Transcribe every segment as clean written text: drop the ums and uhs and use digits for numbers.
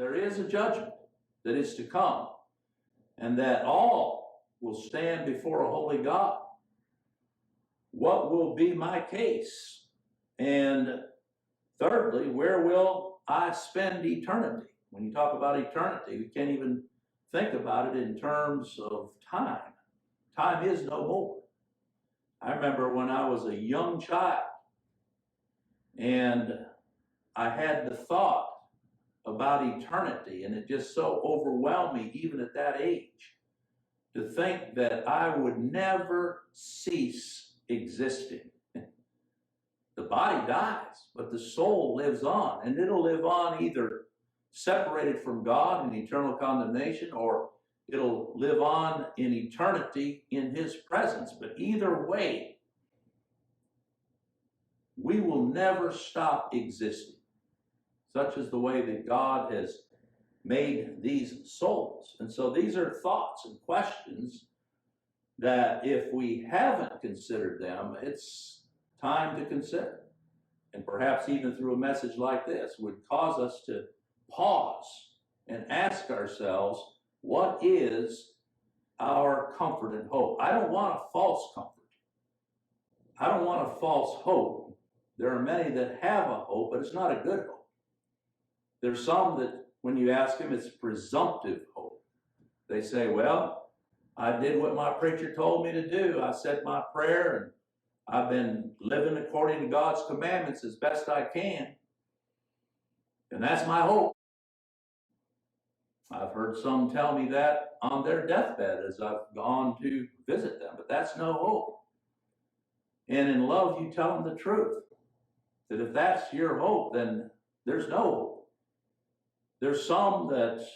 there is a judgment that is to come, and that all will stand before a holy God. What will be my case? And thirdly, where will I spend eternity? When you talk about eternity, we can't even think about it in terms of time. Time is no more. I remember when I was a young child and I had the thought about eternity, and it just so overwhelmed me, even at that age, to think that I would never cease existing. The body dies, but the soul lives on, and it'll live on either separated from God in eternal condemnation, or it'll live on in eternity in His presence. But either way, we will never stop existing. Such is the way that God has made these souls. And so these are thoughts and questions that if we haven't considered them, it's time to consider. And perhaps even through a message like this would cause us to pause and ask ourselves, what is our comfort and hope? I don't want a false comfort. I don't want a false hope. There are many that have a hope, but it's not a good hope. There's some that when you ask them, it's presumptive hope. They say, well, I did what my preacher told me to do. I said my prayer, and I've been living according to God's commandments as best I can. And that's my hope. I've heard some tell me that on their deathbed as I've gone to visit them, but that's no hope. And in love, you tell them the truth, that if that's your hope, then there's no hope. There's some that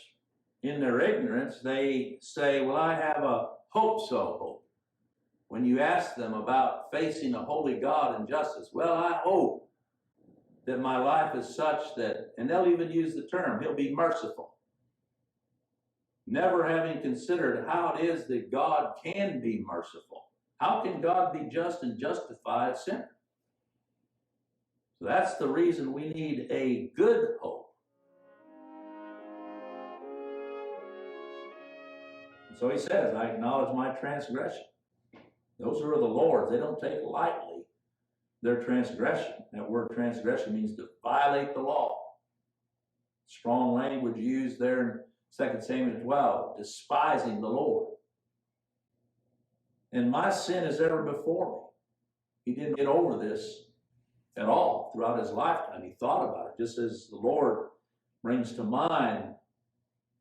in their ignorance, they say, well, I have a hope-so hope. When you ask them about facing a holy God and justice, well, I hope that my life is such that, and they'll even use the term, He'll be merciful. Never having considered how it is that God can be merciful. How can God be just and justify a sinner? So that's the reason we need a good hope. And so He says, I acknowledge my transgression. Those who are the Lord's, they don't take lightly their transgression. That word transgression means to violate the law. Strong language used there in 2 Samuel 12, despising the Lord. And my sin is ever before me. He didn't get over this at all throughout His lifetime. He thought about it, just as the Lord brings to mind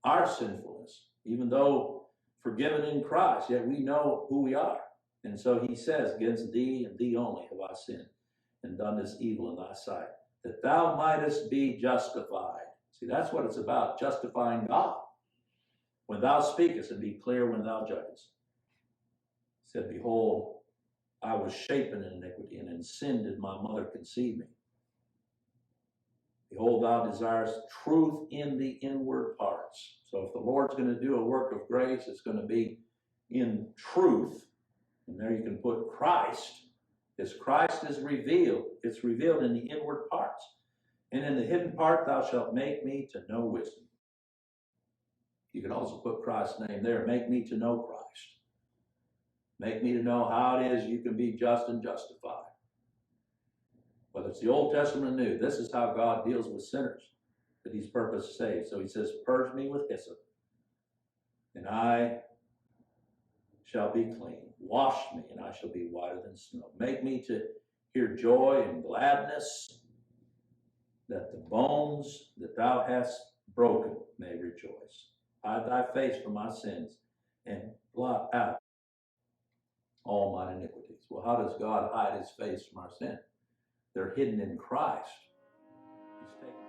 our sinfulness. Even though forgiven in Christ, yet we know who we are. And so He says, against thee and thee only have I sinned and done this evil in thy sight, that thou mightest be justified. See, that's what it's about, justifying God. When thou speakest, and be clear when thou judgest. He said, behold, I was shapen in iniquity, and in sin did my mother conceive me. Behold, thou desirest truth in the inward parts. So if the Lord's going to do a work of grace, it's going to be in truth. And there you can put Christ. As Christ is revealed, it's revealed in the inward parts. And in the hidden part, thou shalt make me to know wisdom. You can also put Christ's name there. Make me to know Christ. Make me to know how it is you can be just and justified. Whether it's the Old Testament or New, this is how God deals with sinners that He's purposed to save. So He says, purge me with hyssop, and I shall be clean. Wash me, and I shall be whiter than snow. Make me to hear joy and gladness, that the bones that thou hast broken may rejoice. Hide thy face from my sins and blot out all mine iniquities. Well, how does God hide His face from our sin? They're hidden in Christ. He's taken